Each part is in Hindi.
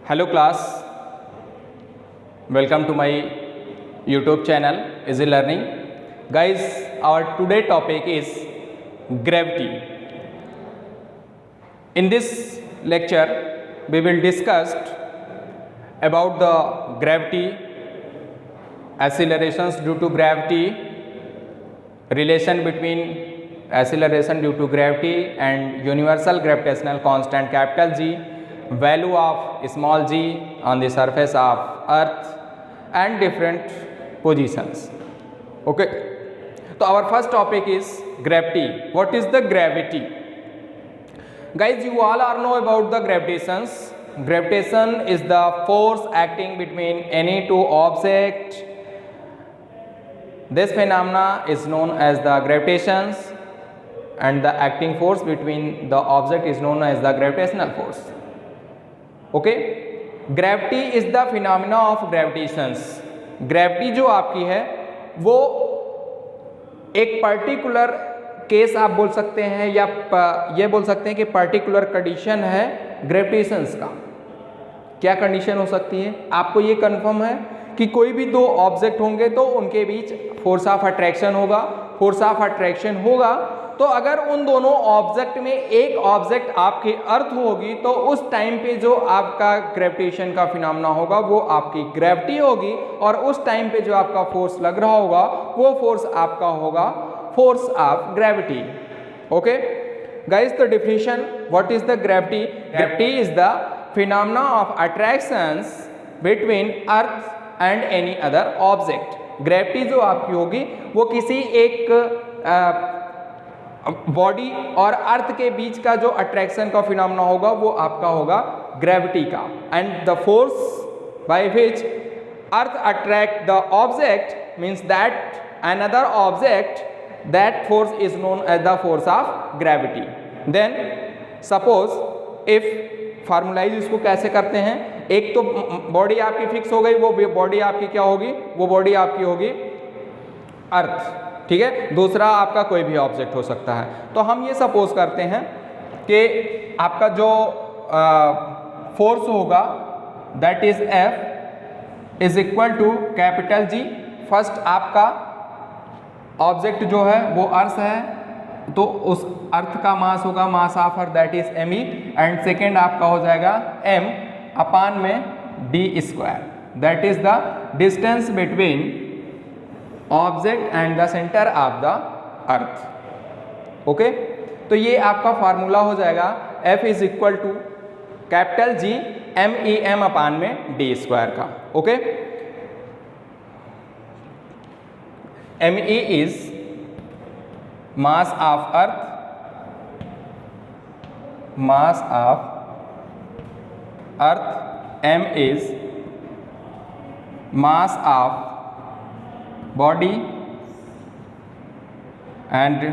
Hello class, welcome to my YouTube channel Easy Learning. Guys, our today topic is gravity. In this lecture, we will discuss about the gravity, accelerations due to gravity, relation between acceleration due to gravity and universal gravitational constant capital G, value of small g on the surface of earth and different positions. Okay, so our first topic is gravity. What is the gravity? Guys, you all are know about the gravitations. Gravitation is the force acting between any two objects. This phenomena is known as the gravitations, and the acting force between the object is known as the gravitational force. Okay, gravity is the phenomena of gravitations. Gravity जो आपकी है वो एक पर्टिकुलर केस आप बोल सकते हैं या ये बोल सकते हैं कि पर्टिकुलर कंडीशन है ग्रेविटेशंस का. क्या कंडीशन हो सकती है? आपको ये कंफर्म है कि कोई भी दो ऑब्जेक्ट होंगे तो उनके बीच फोर्स ऑफ अट्रैक्शन होगा. फोर्स ऑफ अट्रैक्शन होगा तो अगर उन दोनों ऑब्जेक्ट में एक ऑब्जेक्ट आपकी अर्थ होगी तो उस टाइम पे जो आपका ग्रेविटेशन का फिनोमेना होगा वो आपकी ग्रेविटी होगी, और उस टाइम पे जो आपका फोर्स लग रहा होगा वो फोर्स आपका होगा force of gravity. Okay guys, the definition what is the gravity? Gravity is the phenomena of attractions between earth and any other object. Gravity जो आपकी होगी वो किसी एक बॉडी और अर्थ के बीच का जो अट्रैक्शन का फिनोमेना होगा वो आपका होगा ग्रेविटी का. And the force by which earth attract the object means that another object, that force is known as the force of gravity. Then suppose if formulise इसको कैसे करते हैं, एक तो बॉडी आपकी फिक्स हो गई, वो बॉडी आपकी क्या होगी? वो बॉडी आपकी होगी अर्थ. ठीक है, दूसरा आपका कोई भी ऑब्जेक्ट हो सकता है. तो हम ये सपोज करते हैं कि आपका जो फोर्स होगा that is F is equal to capital G. First आपका ऑब्जेक्ट जो है वो अर्थ है तो उस अर्थ का मास होगा mass of earth that is me, and second आपका हो जाएगा m अपान में d square, that is the distance between object and the centre of the earth. Okay, तो ये आपका फार्मूला हो जाएगा F is equal to capital G m upon में d स्क्वायर का. Okay, me is mass of earth, mass of earth, m is mass of body and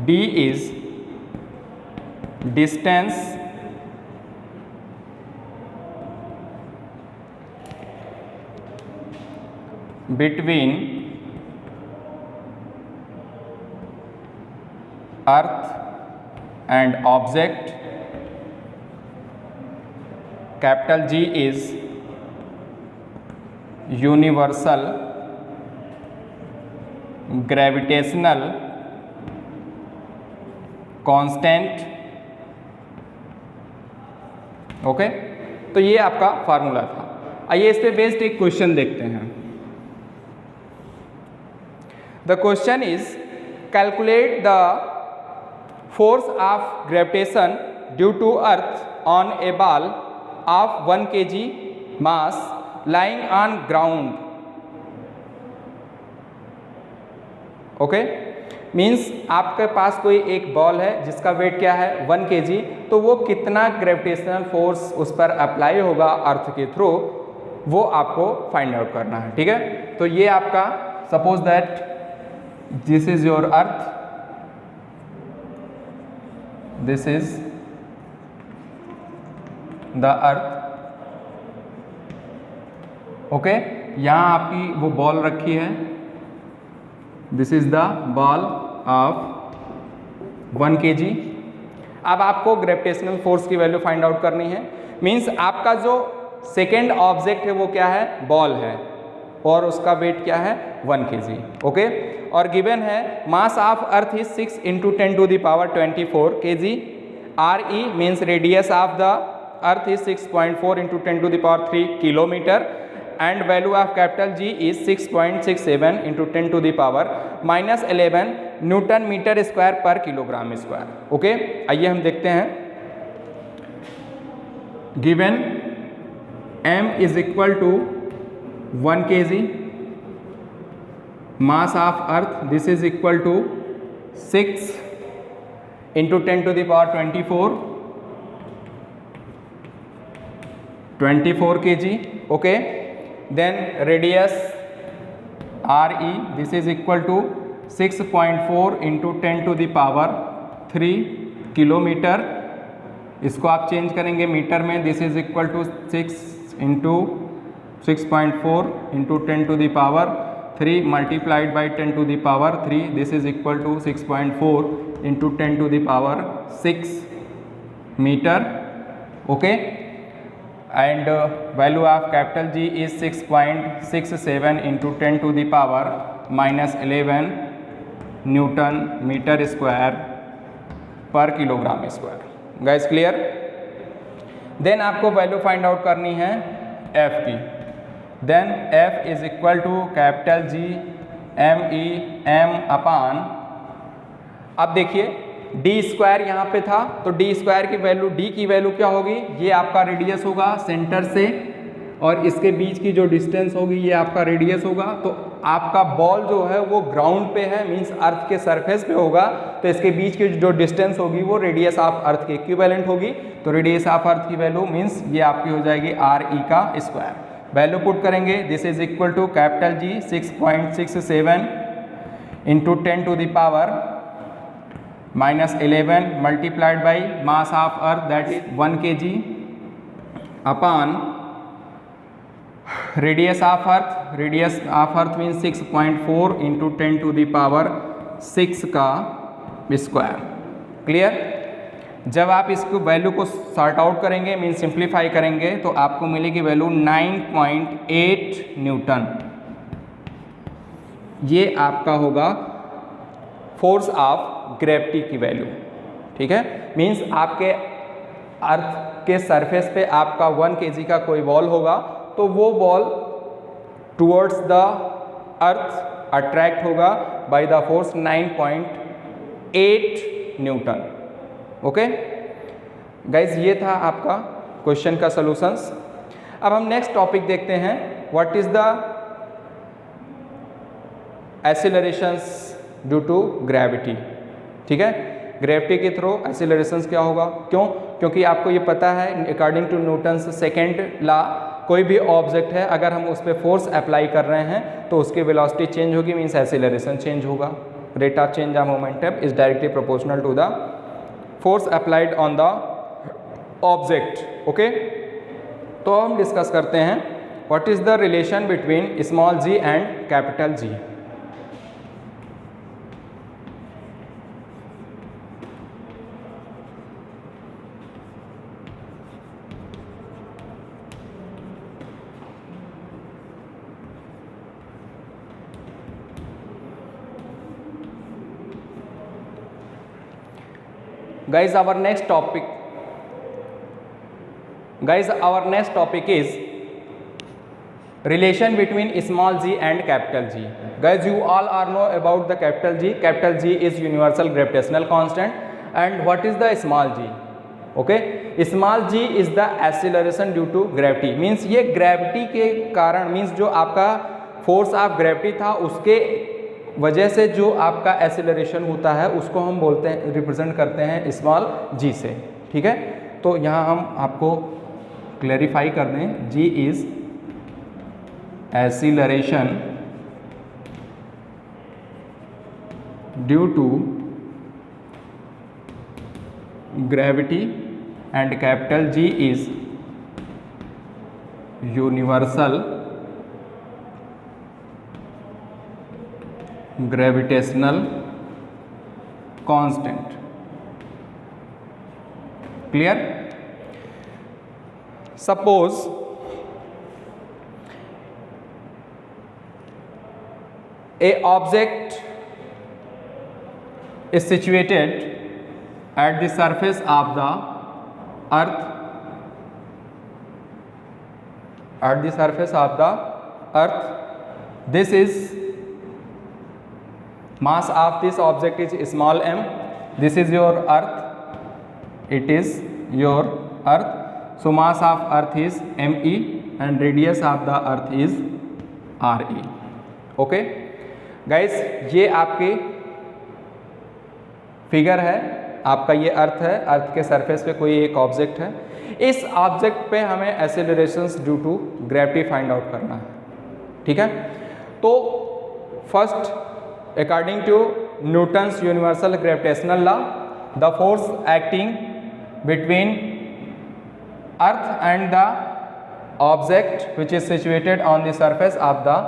d is distance between earth and object. Capital G is universal gravitational constant. Okay, तो ये आपका फार्मूला था. आइए इस पे बेस्ड एक क्वेश्चन देखते हैं. The question is calculate the force of gravitation due to earth on a ball of 1 kg mass lying on ground. Okay, means आपके पास कोई एक बॉल है जिसका वेट क्या है 1 kg, तो वो कितना ग्रेविटेशनल फोर्स उस पर अप्लाई होगा अर्थ के थ्रू, वो आपको फाइंड आउट करना है. ठीक है, तो ये आपका suppose that this is your earth, this is the earth. Okay, यहाँ आपकी वो बॉल रखी है, this is the ball of 1 kg अब आपको ग्रेविटेशनल फोर्स की वैल्यू फाइंड आउट करनी है। मीन्स आपका जो सेकेंड ऑब्जेक्ट है वो क्या है, बॉल है, और उसका वेट क्या है 1 kg। ओके, और गिवन है mass of earth is 6 × 10⁻24 kg। RE means radius of the earth is 6.4 × 10⁻³ kilometre and value of capital G is 6.67 × 10⁻⁻11 newton metre square पर किलोग्राम स्क्वायर। ओके, आइए हम देखते हैं। Given m is equal to 1 kg, mass of earth this is equal to 6 × 10⁻24 kg। okay, then radius RE this is equal to 6.4 × 10⁻³ kilometre. इसको आप चेंज करेंगे मीटर में, this is equal to 6 × 6.4 × 10⁻³ multiplied by 10⁻³ this is equal to 6.4 × 10⁻6 metre. Okay, and value of capital G is 6.67 × 10⁻⁻11 newton metre square पर kilogram square. Guys clear? Then आपको वैल्यू फाइंड आउट करनी है F की। Then F is equal to capital G m upon, अब देखिए डी स्क्वायर यहाँ पे था, तो डी स्क्वायर की वैल्यू, डी की वैल्यू क्या होगी, ये आपका रेडियस होगा सेंटर से, और इसके बीच की जो डिस्टेंस होगी ये आपका रेडियस होगा। तो आपका बॉल जो है वो ग्राउंड पे है, मींस अर्थ के सरफेस पे होगा, तो इसके बीच की जो डिस्टेंस होगी वो रेडियस ऑफ अर्थ के इक्विवेलेंट होगी। तो रेडियस ऑफ अर्थ की वैल्यू मींस ये आपकी हो जाएगी RE का स्क्वायर। वैल्यू पुट करेंगे, this is equal to capital G 6.67 × 10⁻11 multiplied by mass of earth that is 1 kg upon radius of earth, radius of earth means 6.4 × 10⁻6 का स्क्वायर। क्लियर? जब आप इसको वैल्यू को सॉर्ट आउट करेंगे, मीन्स सिंप्लीफाई करेंगे, तो आपको मिलेगी वैल्यू 9.8 न्यूटन। ये आपका होगा फोर्स ऑफ ग्रेविटी की वैल्यू। ठीक है, मीन्स आपके अर्थ के सरफेस पे आपका 1 kg का कोई बॉल होगा, तो वो ball towards the earth attract होगा by the force 9.8 newton. Okay guys, ये था आपका क्वेश्चन का सॉल्यूशंस। अब हम नेक्स्ट टॉपिक देखते हैं, what is the accelerations due to gravity. ठीक है, ग्रेविटी के थ्रू एक्सीलरेशंस क्या होगा, क्यों? क्योंकि आपको ये पता है according to Newton's second law, कोई भी ऑब्जेक्ट है अगर हम उस पर फोर्स अप्लाई कर रहे हैं तो उसकी वेलोसिटी चेंज होगी, मीन्स एक्सीलरेशन चेंज होगा। Rate of change of momentum is directly proportional to the force applied on the object. Okay, तो हम डिस्कस करते हैं what is the relation between small g and capital G। Guys, our next topic is relation between small g and capital G. Guys, you all are know about the capital G. Capital G is universal gravitational constant. And what is the small g? Okay, small g is the acceleration due to gravity. Means ये gravity के कारण, means जो आपका force of gravity था उसके वजह से जो आपका एक्सेलरेशन होता है उसको हम बोलते हैं, रिप्रेजेंट करते हैं स्मॉल g से। ठीक है, तो यहाँ हम आपको क्लैरिफाई कर दें, g is acceleration due to gravity and capital G is universal gravitational constant. Clear? Suppose a object is situated at the surface of the earth, at the surface of the earth. This is mass of this object is small m. This is your earth, it is your earth. So mass of earth is me and radius of the earth is re. Okay guys, ये आपकी फिगर है, आपका ये अर्थ है, अर्थ के सरफेस पे कोई एक ऑब्जेक्ट है. इस ऑब्जेक्ट पे हमें accelerations due to gravity find out करना है. ठीक है, तो first according to Newton's universal gravitational law, the force acting between earth and the object which is situated on the surface of the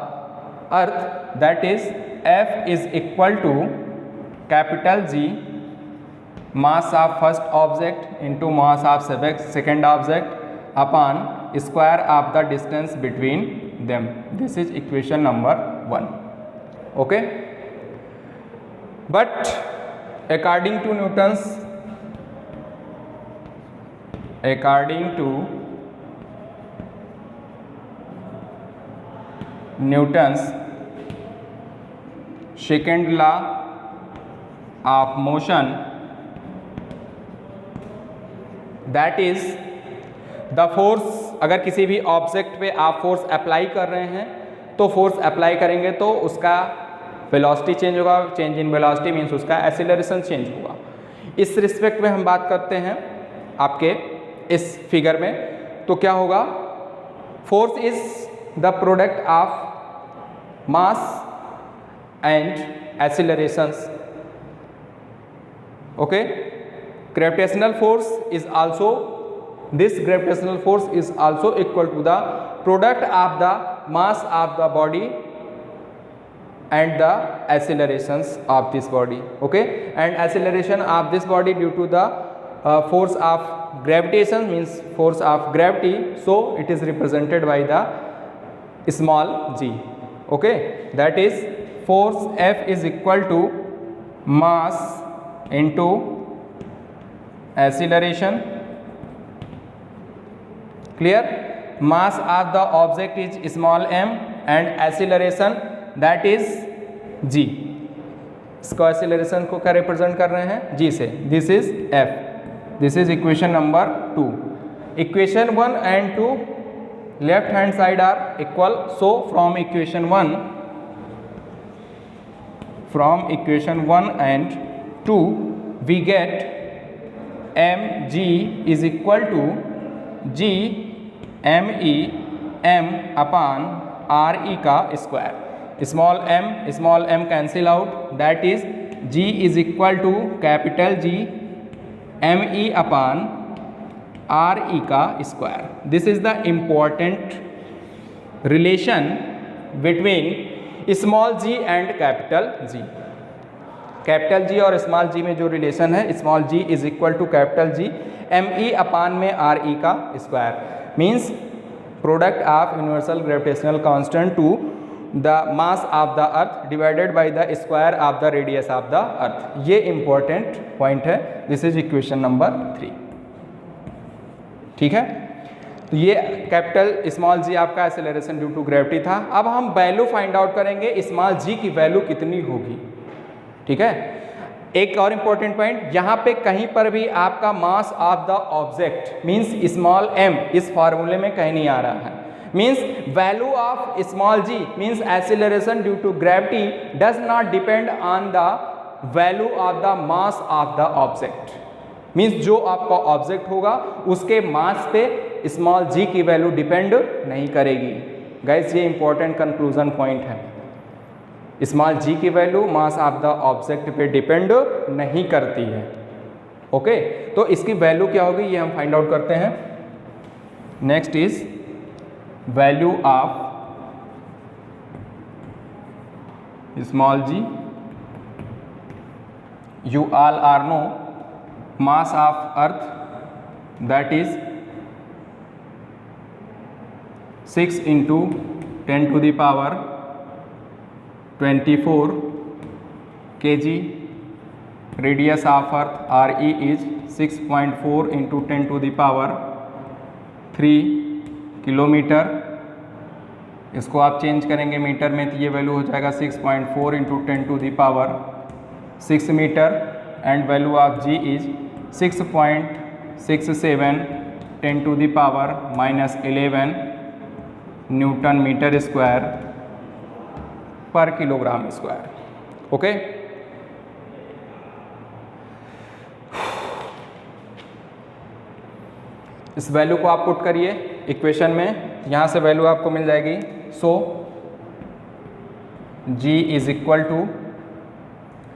earth, that is F is equal to capital G mass of first object into mass of second object upon square of the distance between them. This is equation number 1. Okay, but according to Newton's second law of motion, that is the force, अगर किसी भी ऑब्जेक्ट पे आप फोर्स अप्लाई कर रहे हैं तो फोर्स अप्लाई करेंगे तो उसका वेलोसिटी चेंज होगा. चेंज इन वेलोसिटी मीन्स उसका एक्सीलरेशन चेंज होगा. इस रिस्पेक्ट में हम बात करते हैं आपके इस फिगर में, तो क्या होगा, force is the product of mass and accelerations. Okay, gravitational force is also, this gravitational force is also equal to the product of the mass of the body and the accelerations of this body. Okay, and acceleration of this body due to the force of gravitation means force of gravity, so it is represented by the small g. Okay, that is force F is equal to mass into acceleration. Clear? Mass of the object is small m and acceleration that is g. इसको acceleration को क्या represent कर रहे हैं, g से. This is F. This is equation number 2. Equation 1 and 2 left hand side are equal, so from equation 1 and 2 we get mg is equal to g me m upon re का square. Small m cancel out, that is g is equal to capital G me upon re का square. This is the important relation between small g and capital G. Capital G और स्मॉल g में जो रिलेशन है, small g is equal to capital G me upon में re का square means product of universal gravitational constant to the mass of the earth divided by the square of the radius of the earth. ये इंपॉर्टेंट पॉइंट है. This is equation number 3. ठीक है, तो ये कैपिटल स्मॉल जी आपका एक्सेलरेशन ड्यू टू ग्रेविटी था. अब हम वैल्यू फाइंड आउट करेंगे स्मॉल जी की वैल्यू कितनी होगी. ठीक है, एक और इंपॉर्टेंट पॉइंट, यहाँ पे कहीं पर भी आपका mass of the object means small m इस फॉर्मूले में कहीं नहीं आ रहा है. Means value of small g means acceleration due to gravity does not depend on the value of the mass of the object. Means जो आपका ऑब्जेक्ट होगा उसके मास पे स्मॉल g की वैल्यू डिपेंड नहीं करेगी. गाइस, ये इंपॉर्टेंट कंक्लूजन पॉइंट है. स्मॉल g की value mass of the object पे डिपेंड नहीं करती है. ओके, तो इसकी वैल्यू क्या होगी ये हम फाइंड आउट करते हैं. Next is value of small g. You all are know mass of earth that is 6 into 10 to the power 24 kg. Radius of earth RE is 6.4 into 10 to the power 3 kilometre. इसको आप चेंज करेंगे मीटर में तो ये वैल्यू हो जाएगा 6.4 into 10 to the power 6 metre. And value of ji is 6.67 10 to the power -11 newton metre square पर किलोग्राम स्क्वायर. ओके, इस वैल्यू को आप पुट करिए इक्वेशन में, यहाँ से वैल्यू आपको मिल जाएगी. So G is equal to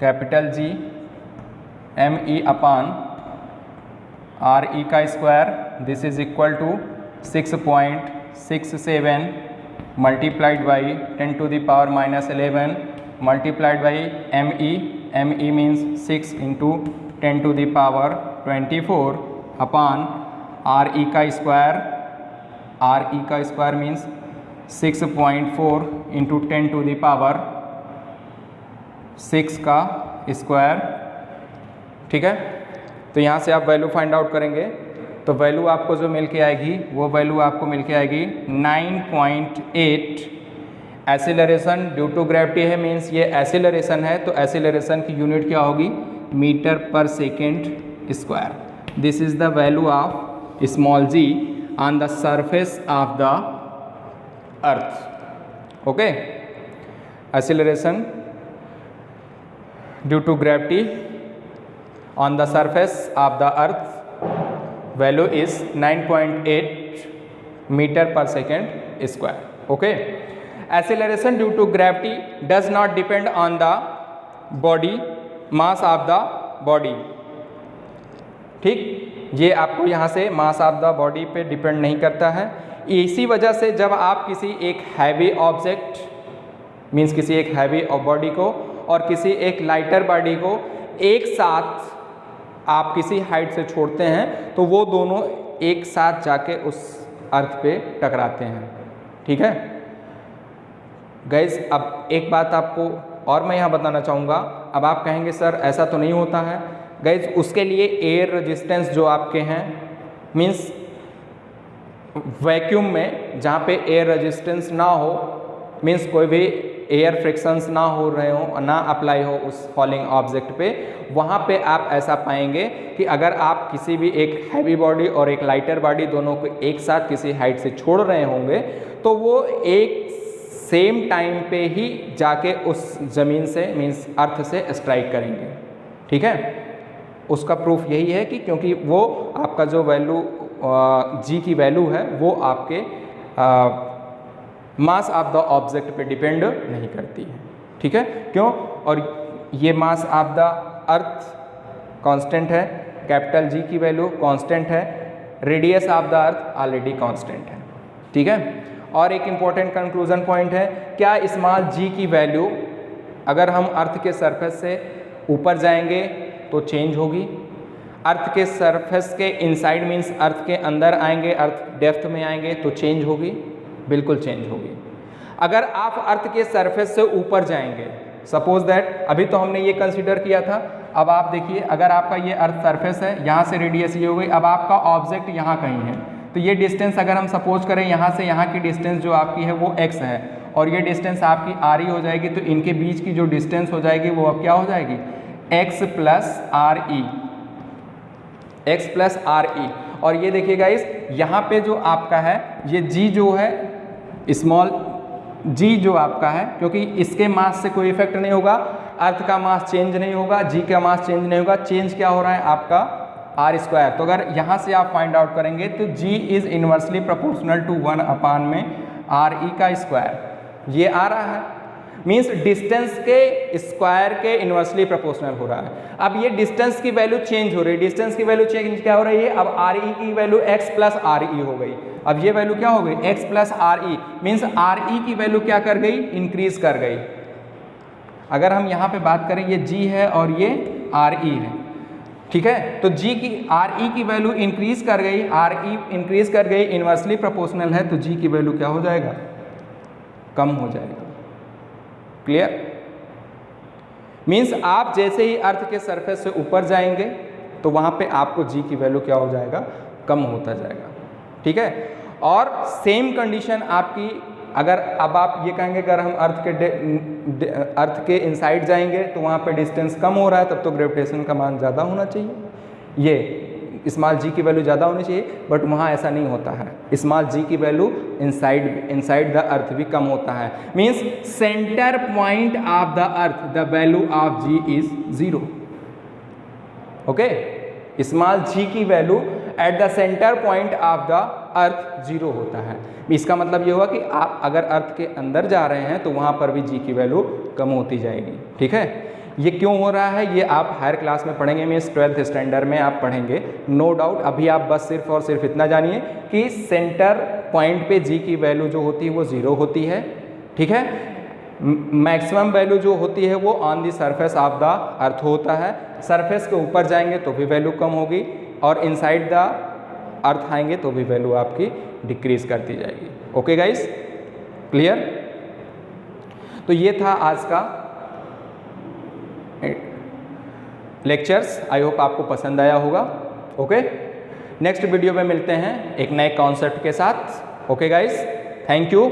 capital G ME upon RE का square. This is equal to 6.67 multiplied by 10 to the power -11 multiplied by ME means 6 into 10 to the power 24 upon RE का square means 6.4 into 10 to the power 6 का स्क्वायर. ठीक है, तो यहाँ से आप वैल्यू फाइंड आउट करेंगे तो वैल्यू आपको जो मिल के आएगी वो वैल्यू आपको मिल के आएगी 9.8. एसिलरेशन ड्यू टू ग्रेविटी है, मीन्स ये एसिलरेशन है तो एसिलरेशन की यूनिट क्या होगी, मीटर पर second square. This is the value of small g on the surface of the earth. Okay, acceleration due to gravity on the surface of the earth value is 9.8 meter per second square. Okay, acceleration due to gravity does not depend on the body mass of the body. ठीक, ये आपको यहाँ से मास ऑफ द बॉडी पे डिपेंड नहीं करता है. इसी वजह से जब आप किसी एक हैवी ऑब्जेक्ट मीन्स किसी एक हैवी बॉडी को और किसी एक लाइटर बॉडी को एक साथ आप किसी हाइट से छोड़ते हैं तो वो दोनों एक साथ जाके उस अर्थ पे टकराते हैं. ठीक है गाइज, अब एक बात आपको और मैं यहाँ बताना चाहूँगा. अब आप कहेंगे सर ऐसा तो नहीं होता है. गाइज, उसके लिए एयर रेजिस्टेंस जो आपके हैं मीन्स वैक्यूम में जहाँ पे एयर रेजिस्टेंस ना हो, मीन्स कोई भी एयर फ्रिक्शंस ना हो रहे हो, ना अप्लाई हो उस फॉलिंग ऑब्जेक्ट पे, वहाँ पे आप ऐसा पाएंगे कि अगर आप किसी भी एक हैवी बॉडी और एक लाइटर बॉडी दोनों को एक साथ किसी हाइट से छोड़ रहे होंगे तो वो एक सेम टाइम पे ही जाके उस ज़मीन से मीन्स अर्थ से स्ट्राइक करेंगे. ठीक है, उसका प्रूफ यही है कि क्योंकि वो आपका जो वैल्यू जी की वैल्यू है वो आपके मास ऑफ द ऑब्जेक्ट पे डिपेंड नहीं करती है. ठीक है, क्यों, और ये मास ऑफ द अर्थ कांस्टेंट है, कैपिटल जी की वैल्यू कांस्टेंट है, radius of the earth already constant है. ठीक है, और एक इम्पॉर्टेंट कंक्लूजन पॉइंट है, क्या स्मॉल जी की वैल्यू अगर हम अर्थ के सरफेस से ऊपर जाएंगे तो चेंज होगी, अर्थ के सरफेस के इनसाइड मीन्स अर्थ के अंदर आएंगे, अर्थ डेप्थ में आएंगे तो चेंज होगी, बिल्कुल चेंज होगी. अगर आप अर्थ के सरफेस से ऊपर जाएंगे, सपोज दैट अभी तो हमने ये कंसीडर किया था, अब आप देखिए अगर आपका ये अर्थ सरफेस है, यहाँ से रेडियस ये हो गई, अब आपका ऑब्जेक्ट यहाँ कहीं है तो ये डिस्टेंस अगर हम सपोज करें यहाँ से यहाँ की डिस्टेंस जो आपकी है वो x है और ये डिस्टेंस आपकी r हो जाएगी, तो इनके बीच की जो डिस्टेंस हो जाएगी वो अब क्या हो जाएगी, x प्लस आर ई. और ये देखिएगा इस यहाँ पे जो आपका है ये g जो है स्मॉल g जो आपका है, क्योंकि इसके मास से कोई इफेक्ट नहीं होगा, अर्थ का मास चेंज नहीं होगा, g का मास चेंज नहीं होगा, चेंज क्या हो रहा है आपका आर स्क्वायर. तो अगर यहाँ से आप फाइंड आउट करेंगे तो g is inversely proportional to 1 upon में आर ई का स्क्वायर. ये आ रहा है मीन्स डिस्टेंस के स्क्वायर के इन्वर्सली प्रोपोर्शनल हो रहा है. अब ये डिस्टेंस की वैल्यू चेंज हो रही है, डिस्टेंस की वैल्यू चेंज क्या हो रही है, अब आर ई की value x plus R E हो गई. अब ये वैल्यू क्या हो गई, x plus R E means R E की वैल्यू क्या कर गई, इंक्रीज कर गई. अगर हम यहाँ पे बात करें ये g है और ये आर ई है ठीक है। तो जी की RE की वैल्यू इंक्रीज कर गई, RE इंक्रीज कर गई, इन्वर्सली प्रोपोर्शनल है, तो जी की वैल्यू क्या हो जाएगा, कम हो जाएगा। क्लियर? मीन्स आप जैसे ही अर्थ के सरफेस से ऊपर जाएंगे तो वहाँ पे आपको जी की वैल्यू क्या हो जाएगा, कम होता जाएगा। ठीक है। और सेम कंडीशन आपकी, अगर अब आप ये कहेंगे अगर हम अर्थ के इनसाइड जाएंगे तो वहाँ पे डिस्टेंस कम हो रहा है, तब तो ग्रेविटेशन का मान ज़्यादा होना चाहिए, ये स्मॉल जी की वैल्यू ज़्यादा होनी चाहिए, बट वहाँ ऐसा नहीं होता है। स्मॉल जी की वैल्यू इनसाइड द अर्थ भी कम होता है। Means centre point of the earth the value of ji is 0। Okay, small g की value at the centre point of the earth 0 होता है। इसका मतलब ये हुआ कि आप अगर अर्थ के अंदर जा रहे हैं तो वहाँ पर भी जी की वैल्यू कम होती जाएगी। ठीक है। ये क्यों हो रहा है ये आप हायर क्लास में पढ़ेंगे, मीन्स 12th स्टैंडर्ड में आप पढ़ेंगे, नो डाउट। अभी आप बस सिर्फ और सिर्फ इतना जानिए कि सेंटर पॉइंट पे जी की वैल्यू जो होती है वो 0 होती है। ठीक है। मैक्सिमम वैल्यू जो होती है वो on the surface of the अर्थ होता है। सरफेस के ऊपर जाएंगे तो भी वैल्यू कम होगी, और इनसाइड द अर्थ आएंगे तो भी वैल्यू आपकी डिक्रीज करती जाएगी। Okay guys, clear? तो ये था आज का लेक्चर्स। आई होप आपको पसंद आया होगा। ओके, नेक्स्ट वीडियो में मिलते हैं एक नए कॉन्सेप्ट के साथ। Okay guys, thank you.